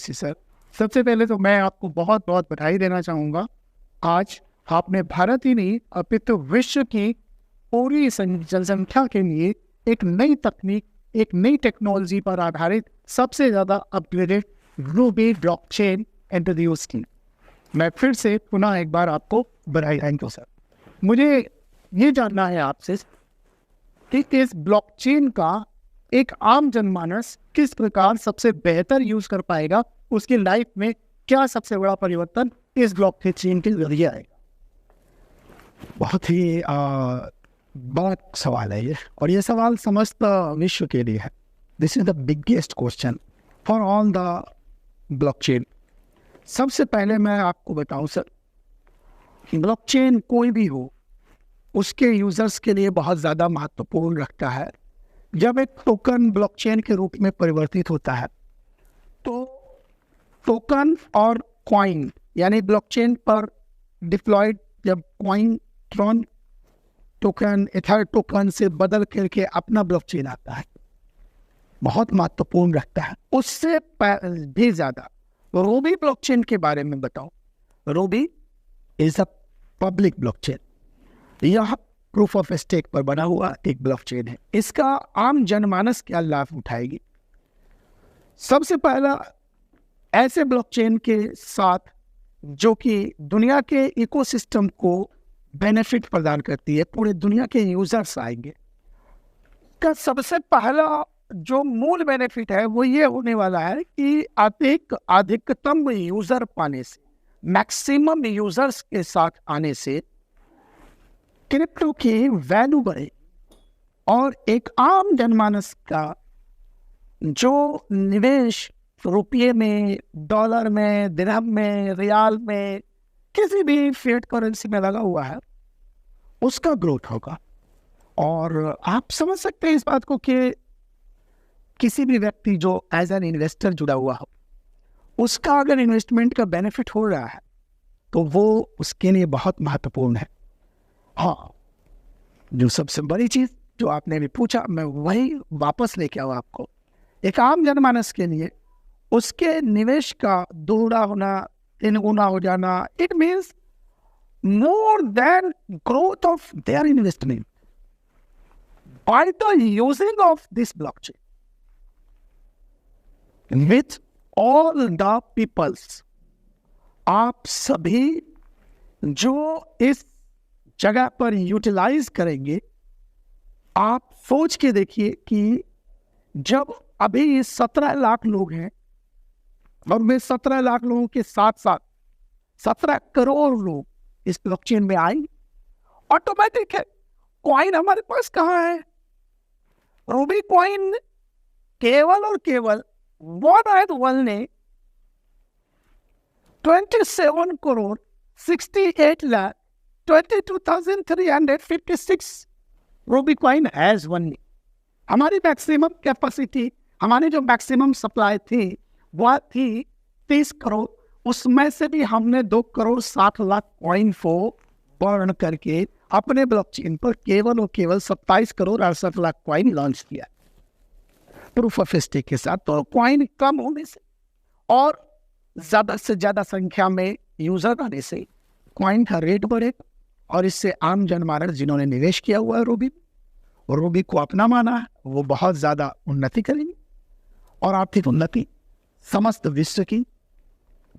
RBC sir, सबसे पहले तो मैं आपको बहुत बहुत बधाई देना चाहूँगा। आज आपने भारत ही नहीं अपितु विश्व की पूरी जनसंख्या के लिए एक नई तकनीक, एक नई टेक्नोलॉजी पर आधारित सबसे ज़्यादा अपग्रेडेड रूबी ब्लॉकचेन इंट्रोड्यूस की। मैं फिर से पुनः एक बार आपको बधाई। Thank you sir. मुझे ये जानना है आपसे कि इस ब्लॉकचेन का एक आम जनमानस किस प्रकार सबसे बेहतर यूज कर पाएगा, उसकी लाइफ में क्या सबसे बड़ा परिवर्तन इस ब्लॉकचेन के जरिए आएगा। बहुत ही बड़ा सवाल है ये, और ये सवाल समस्त विश्व के लिए है। This is the biggest question for all the blockchain. सबसे पहले मैं आपको बताऊं सर, ब्लॉकचेन कोई भी हो उसके यूजर्स के लिए बहुत ज़्यादा महत्वपूर्ण रखता है। जब एक टोकन ब्लॉकचेन के रूप में परिवर्तित होता है तो टोकन और कॉइन यानी ब्लॉकचेन पर डिप्लॉयड जब coin Tron token ether token से बदल करके अपना ब्लॉकचेन आता है, बहुत महत्वपूर्ण रखता है। उससे भी ज़्यादा रूबी ब्लॉकचेन के बारे में बताओ। Ruby is a public blockchain, यह प्रूफ ऑफ स्टेक पर बना हुआ एक ब्लॉकचेन है। इसका आम जनमानस क्या लाभ उठाएगी? सबसे पहला, ऐसे ब्लॉकचेन के साथ जो कि दुनिया के इकोसिस्टम को बेनिफिट प्रदान करती है, पूरे दुनिया के यूजर्स आएंगे। का सबसे पहला जो मूल बेनिफिट है वो ये होने वाला है कि अधिकतम यूजर पाने से, मैक्सिमम यूजर्स के साथ आने से क्रिप्टो की वैल्यू बढ़े और एक आम जनमानस का जो निवेश रुपये में, डॉलर में, दिरहम में, रियाल में, किसी भी फिएट करेंसी में लगा हुआ है, उसका ग्रोथ होगा। और आप समझ सकते हैं इस बात को कि किसी भी व्यक्ति जो एज एन इन्वेस्टर जुड़ा हुआ हो, उसका अगर इन्वेस्टमेंट का बेनिफिट हो रहा है तो वो उसके लिए बहुत महत्वपूर्ण है। हाँ, जो सबसे बड़ी चीज़ जो आपने भी पूछा, मैं वही वापस लेके आऊँ आपको। एक आम जनमानस के लिए उसके निवेश का दोगुना होना, 3 गुना हो जाना, it means more than growth of their investment by the using of this blockchain with all the peoples। आप सभी जो इस जगह पर यूटिलाइज करेंगे, आप सोच के देखिए कि जब अभी 17 लाख लोग हैं और वे 17 लाख लोगों के साथ साथ 17 करोड़ लोग इस ब्लॉकचेन में आएंगे, ऑटोमेटिक है। कॉइन हमारे पास कहाँ है? रूबी कॉइन केवल और केवल वन ने 27 crore 68 lakh 22,356 Ruby coin has one. हमारी मैक्सिमम कैपेसिटी, हमारी जो मैक्सिमम सप्लाई थी वह थी 30 करोड़। उसमें से भी हमने 2 करोड़ 60 लाख कॉइन को बर्न करके अपने ब्लॉकचेन पर केवल और केवल 27 करोड़ 68 लाख कॉइन लॉन्च किया प्रूफ ऑफ स्टेक के साथ। तो कॉइन कम होने से और ज़्यादा से ज़्यादा संख्या में यूजर आने से कॉइन का रेट बढ़ेगा और इससे आम जनमानस जिन्होंने निवेश किया हुआ है रूबी को अपना माना है, वो बहुत ज़्यादा उन्नति करेंगे और आर्थिक उन्नति समस्त विश्व की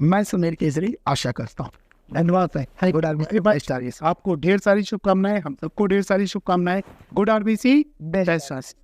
मैं सुमेर के जरिए आशा करता हूँ। धन्यवाद है। गुड आरबीसी, आपको ढेर सारी शुभकामनाएं, हम सबको ढेर सारी शुभकामनाएं। Good RBC, best.